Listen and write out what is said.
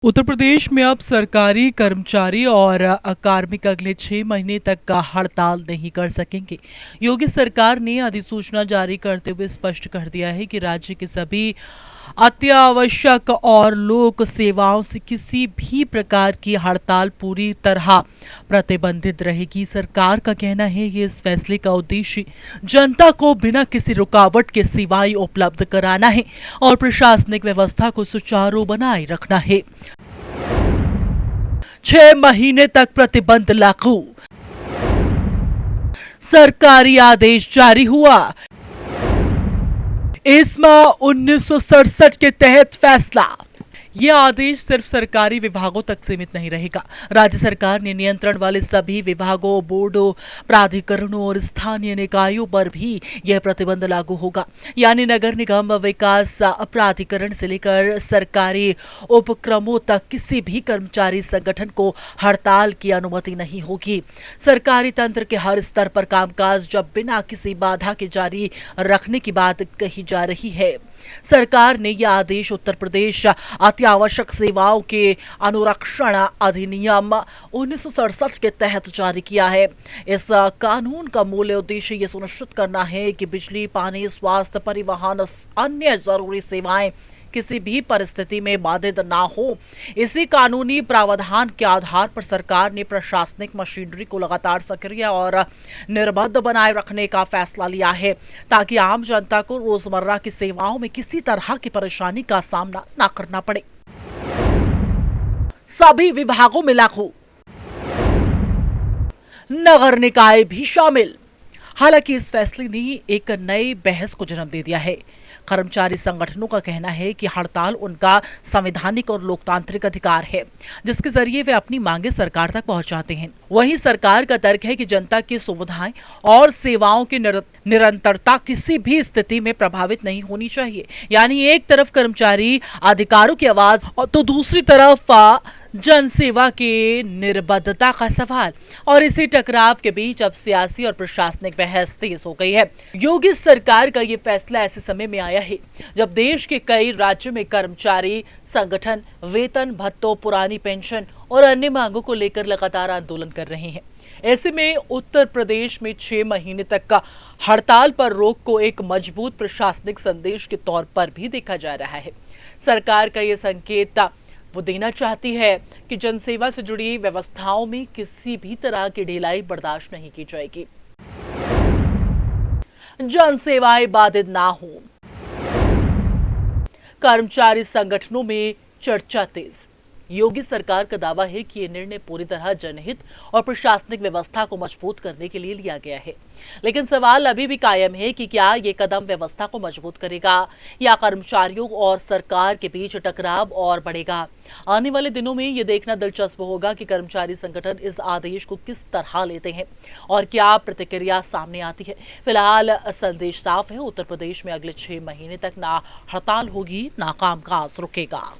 उत्तर प्रदेश में अब सरकारी कर्मचारी और कार्मिक अगले 6 महीने तक का हड़ताल नहीं कर सकेंगे। योगी सरकार ने अधिसूचना जारी करते हुए स्पष्ट कर दिया है कि राज्य के सभी अत्यावश्यक और लोक सेवाओं से किसी भी प्रकार की हड़ताल पूरी तरह प्रतिबंधित रहेगी। सरकार का कहना है कि इस फैसले का उद्देश्य जनता को बिना किसी रुकावट के सेवाएं उपलब्ध कराना है और प्रशासनिक व्यवस्था को सुचारू बनाए रखना है। 6 महीने तक प्रतिबंध लागू, सरकारी आदेश जारी हुआ। इस्मा 1967 के तहत फैसला। यह आदेश सिर्फ सरकारी विभागों तक सीमित नहीं रहेगा। राज्य सरकार ने नियंत्रण वाले सभी विभागों, बोर्डों, प्राधिकरणों और स्थानीय निकायों पर भी यह प्रतिबंध लागू होगा। यानी नगर निगम विकास प्राधिकरण से लेकर सरकारी उपक्रमों तक किसी भी कर्मचारी संगठन को हड़ताल की अनुमति नहीं होगी। सरकारी तंत्र के हर स्तर पर कामकाज जब बिना किसी बाधा के जारी रखने की बात कही जा रही है। सरकार ने यह आदेश उत्तर प्रदेश अत्यावश्यक सेवाओं के अनुरक्षण अधिनियम 1967 के तहत जारी किया है। इस कानून का मूल उद्देश्य यह सुनिश्चित करना है कि बिजली, पानी, स्वास्थ्य, परिवहन, अन्य जरूरी सेवाएं किसी भी परिस्थिति में बाधित ना हो। इसी कानूनी प्रावधान के आधार पर सरकार ने प्रशासनिक मशीनरी को लगातार सक्रिय और निर्बाध बनाए रखने का फैसला लिया है, ताकि आम जनता को रोजमर्रा की सेवाओं में किसी तरह की परेशानी का सामना ना करना पड़े। सभी विभागों में लागू, नगर निकाय भी शामिल। हालांकि इस फैसले ने एक नई बहस को जन्म दे दिया है। कर्मचारी संगठनों का कहना है कि हड़ताल उनका संवैधानिक और लोकतांत्रिक अधिकार है, जिसके जरिए वे अपनी मांगे सरकार तक पहुंचाते हैं। वहीं सरकार का तर्क है कि जनता की सुविधाएं और सेवाओं की निरंतरता किसी भी स्थिति में प्रभावित नहीं होनी चाहिए। यानी एक तरफ कर्मचारी अधिकारों की आवाज और तो दूसरी तरफ जनसेवा की निर्बाधता का सवाल। और इसी टकराव के बीच अब सियासी और प्रशासनिक बहस तेज हो गई है। योगी सरकार का ये फैसला ऐसे समय में आया है जब देश के कई राज्यों में कर्मचारी संगठन वेतन भत्तों, पुरानी पेंशन और अन्य मांगों को लेकर लगातार आंदोलन कर रहे हैं। ऐसे में उत्तर प्रदेश में 6 महीने तक का हड़ताल पर रोक को एक मजबूत प्रशासनिक संदेश के तौर पर भी देखा जा रहा है। सरकार का यह संकेत वो देना चाहती है कि जनसेवा से जुड़ी व्यवस्थाओं में किसी भी तरह की ढिलाई बर्दाश्त नहीं की जाएगी। जनसेवाएं बाधित ना हो, कर्मचारी संगठनों में चर्चा तेज। योगी सरकार का दावा है कि यह निर्णय पूरी तरह जनहित और प्रशासनिक व्यवस्था को मजबूत करने के लिए लिया गया है। लेकिन सवाल अभी भी कायम है कि क्या यह कदम व्यवस्था को मजबूत करेगा या कर्मचारियों और सरकार के बीच टकराव और बढ़ेगा। आने वाले दिनों में यह देखना दिलचस्प होगा कि कर्मचारी संगठन इस आदेश को किस तरह लेते हैं और क्या प्रतिक्रिया सामने आती है। फिलहाल संदेश साफ है, उत्तर प्रदेश में अगले 6 महीने तक ना हड़ताल होगी, ना कामकाज रुकेगा।